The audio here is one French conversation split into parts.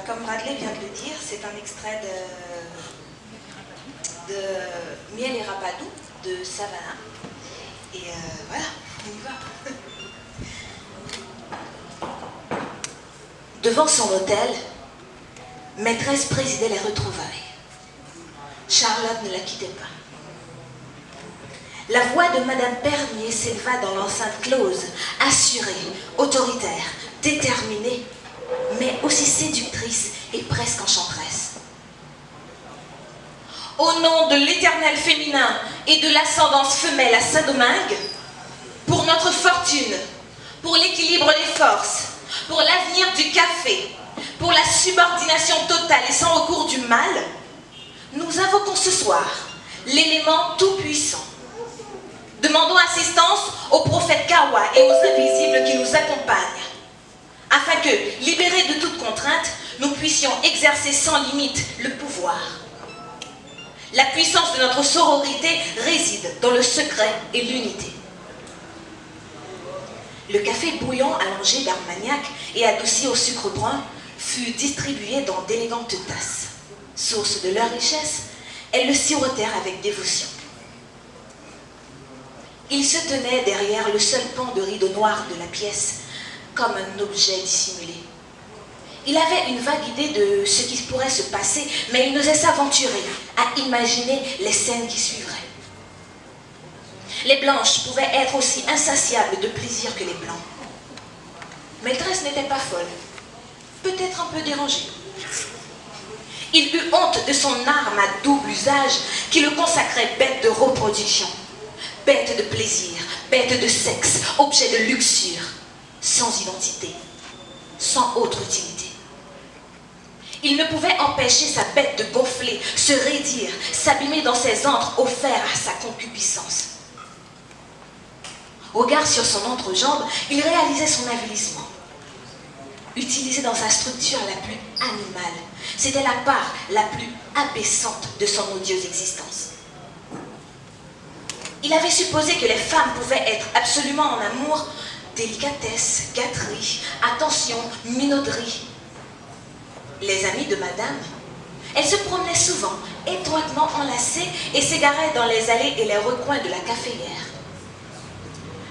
Comme Bradley vient de le dire, c'est un extrait de Miel et Rapadou de Savannah. Et voilà, on y va. Devant son hôtel, Maîtresse présidait les retrouvailles. Charlotte ne la quittait pas. La voix de Madame Pernier s'éleva dans l'enceinte close, assurée, autoritaire, déterminée, mais aussi séductrice et presque enchanteresse. Au nom de l'éternel féminin et de l'ascendance femelle à Saint-Domingue, pour notre fortune, pour l'équilibre des forces, pour l'avenir du café, pour la subordination totale et sans recours du mal, nous invoquons ce soir l'élément tout-puissant. Demandons assistance aux prophètes Kawa et aux invisibles qui nous accompagnent, afin que, libérés de toute contrainte, nous puissions exercer sans limite le pouvoir. La puissance de notre sororité réside dans le secret et l'unité. Le café bouillant allongé d'Armagnac et adouci au sucre brun fut distribué dans d'élégantes tasses. Source de leur richesse, elles le sirotèrent avec dévotion. Il se tenait derrière le seul pan de rideau noir de la pièce, comme un objet dissimulé. Il avait une vague idée de ce qui pourrait se passer, mais il n'osait s'aventurer à imaginer les scènes qui suivraient. Les blanches pouvaient être aussi insatiables de plaisir que les blancs. Maîtresse n'était pas folle, peut-être un peu dérangée. Il eut honte de son arme à double usage qui le consacrait bête de reproduction, bête de plaisir, bête de sexe, objet de luxure, sans identité, sans autre utilité. Il ne pouvait empêcher sa bête de gonfler, se raidir, s'abîmer dans ses antres offerts à sa concupiscence. Regard sur son entrejambe, il réalisait son avilissement. Utilisé dans sa structure la plus animale, c'était la part la plus abaissante de son odieuse existence. Il avait supposé que les femmes pouvaient être absolument en amour, délicatesse, gâterie, attention, minauderie. Les amies de madame, elles se promenaient souvent, étroitement enlacées, et s'égaraient dans les allées et les recoins de la caféière.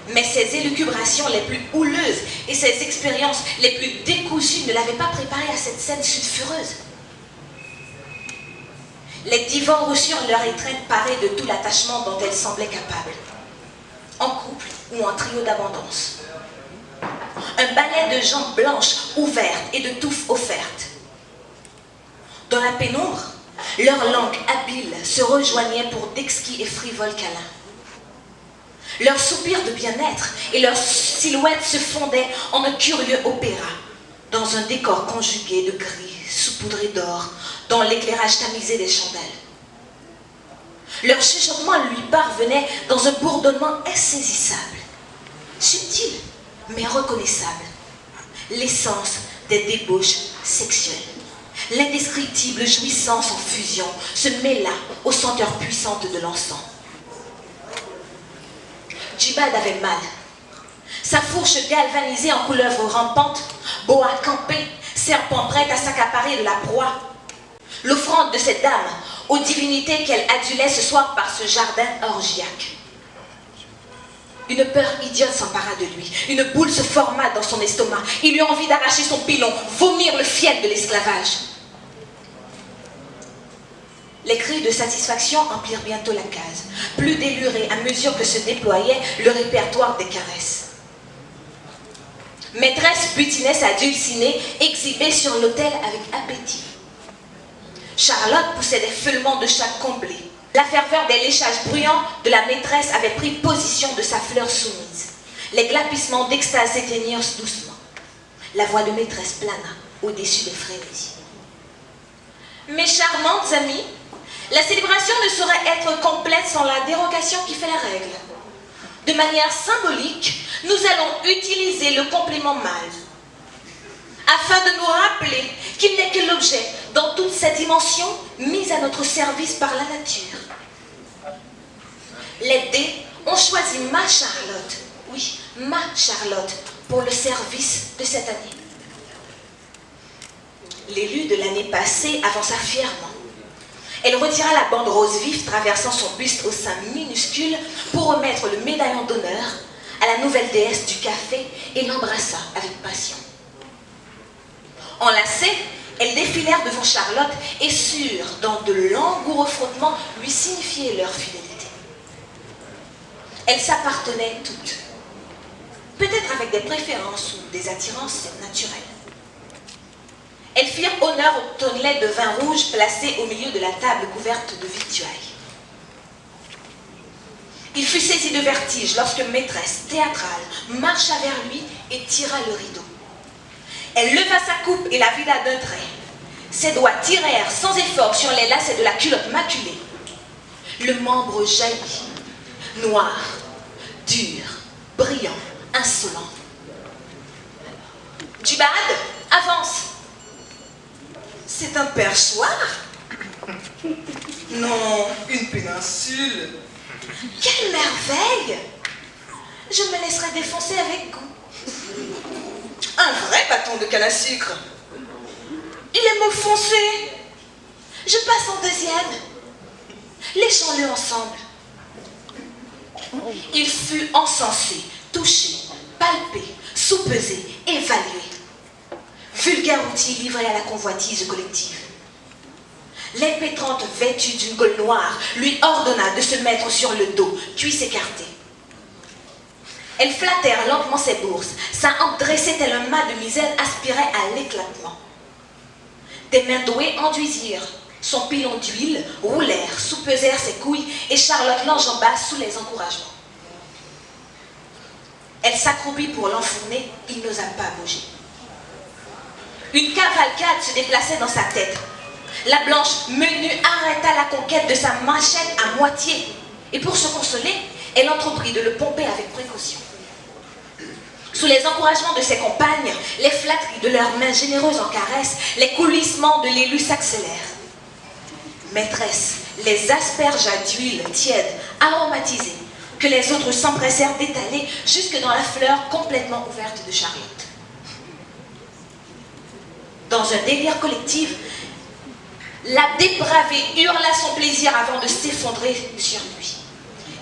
Mais ses élucubrations les plus houleuses et ses expériences les plus décousues ne l'avaient pas préparée à cette scène sulfureuse. Les divans reçurent leur étreinte parée de tout l'attachement dont elles semblaient capables, en couple ou en trio d'abondance. Un balai de jambes blanches ouvertes et de touffes offertes. Dans la pénombre, leurs langues habiles se rejoignaient pour d'exquis et frivoles câlins. Leurs soupirs de bien-être et leurs silhouettes se fondaient en un curieux opéra, dans un décor conjugué de gris, saupoudré d'or, dans l'éclairage tamisé des chandelles. Leur chuchotement lui parvenait dans un bourdonnement insaisissable, subtil mais reconnaissable, l'essence des débauches sexuelles. L'indescriptible jouissance en fusion se mêla aux senteurs puissantes de l'encens. Djibad avait mal. Sa fourche galvanisée en couleuvre rampante, boa campé, serpent prête à s'accaparer de la proie. L'offrande de cette dame aux divinités qu'elle adulait ce soir par ce jardin orgiaque. Une peur idiote s'empara de lui. Une boule se forma dans son estomac. Il eut envie d'arracher son pilon, vomir le fiel de l'esclavage. Les cris de satisfaction emplirent bientôt la case, plus délurés à mesure que se déployait le répertoire des caresses. Maîtresse butinait sa dulcinée, exhibée sur l'autel avec appétit. Charlotte poussait des feulements de chat comblés. La ferveur des léchages bruyants de la maîtresse avait pris position de sa fleur soumise. Les glapissements d'extase s'éteignirent doucement. La voix de maîtresse plana au-dessus des frénésies. Mes charmantes amies, la célébration ne saurait être complète sans la dérogation qui fait la règle. De manière symbolique, nous allons utiliser le complément mâle, afin de nous rappeler qu'il n'est que l'objet dans toute cette dimension mise à notre service par la nature. Les dés ont choisi ma Charlotte, oui, ma Charlotte, pour le service de cette année. L'élu de l'année passée avança fièrement. Elle retira la bande rose vif traversant son buste au sein minuscule pour remettre le médaillon d'honneur à la nouvelle déesse du café et l'embrassa avec passion. Enlacées, elles défilèrent devant Charlotte et surent, dans de langoureux frottements, lui signifier leur fidélité. Elles s'appartenaient toutes, peut-être avec des préférences ou des attirances naturelles. Elles firent honneur au tonnelet de vin rouge placé au milieu de la table couverte de victuailles. Il fut saisi de vertige lorsque maîtresse, théâtrale, marcha vers lui et tira le rideau. Elle leva sa coupe et la vida d'un trait. Ses doigts tirèrent sans effort sur les lacets de la culotte maculée. Le membre jaillit, noir, dur, brillant, insolent. « Jibad, avance !»« C'est un perchoir ?»« Non, une péninsule. »« Quelle merveille ! Je me laisserai défoncer avec goût. » Un vrai bâton de canne à sucre. Il est me foncé. Je passe en deuxième. Léchons-le ensemble. Il fut encensé, touché, palpé, soupesé, évalué. Vulgaire outil livré à la convoitise collective. L'impétrante vêtue d'une gaule noire lui ordonna de se mettre sur le dos, cuisse écartée. Elles flattèrent lentement ses bourses. Sa hampe dressée tel un mât de misaine aspirait à l'éclatement. Des mains douées enduisirent son pilon d'huile, roulèrent, soupesèrent ses couilles et Charlotte l'enjamba sous les encouragements. Elle s'accroupit pour l'enfourner, il n'osa pas bouger. Une cavalcade se déplaçait dans sa tête. La blanche menue arrêta la conquête de sa machette à moitié et pour se consoler, elle entreprit de le pomper avec précaution. Sous les encouragements de ses compagnes, les flatteries de leurs mains généreuses en caresses, les coulissements de l'élu s'accélèrent. Maîtresse les aspergea d'huile tiède, aromatisée, que les autres s'empressèrent d'étaler jusque dans la fleur complètement ouverte de Charlotte. Dans un délire collectif, la dépravée hurla son plaisir avant de s'effondrer sur lui.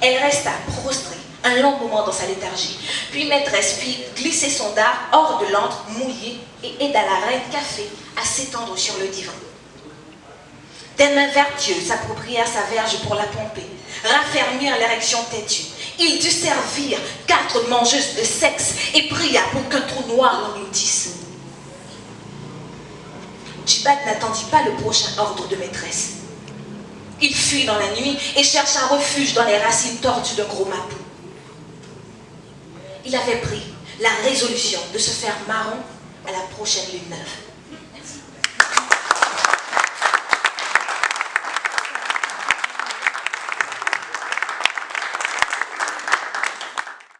Elle resta prostrée un long moment dans sa léthargie, puis maîtresse fit glisser son dard hors de l'antre mouillé et aida la reine café à s'étendre sur le divan. Des mains vertueuses s'approprièrent sa verge pour la pomper, raffermirent l'érection têtue. Il dut servir 4 mangeuses de sexe et pria pour qu'un trou noir l'engloutisse. Jibad n'attendit pas le prochain ordre de maîtresse. Il fuit dans la nuit et chercha refuge dans les racines tordues d'un gros mapou. Il avait pris la résolution de se faire marron à la prochaine lune neuve.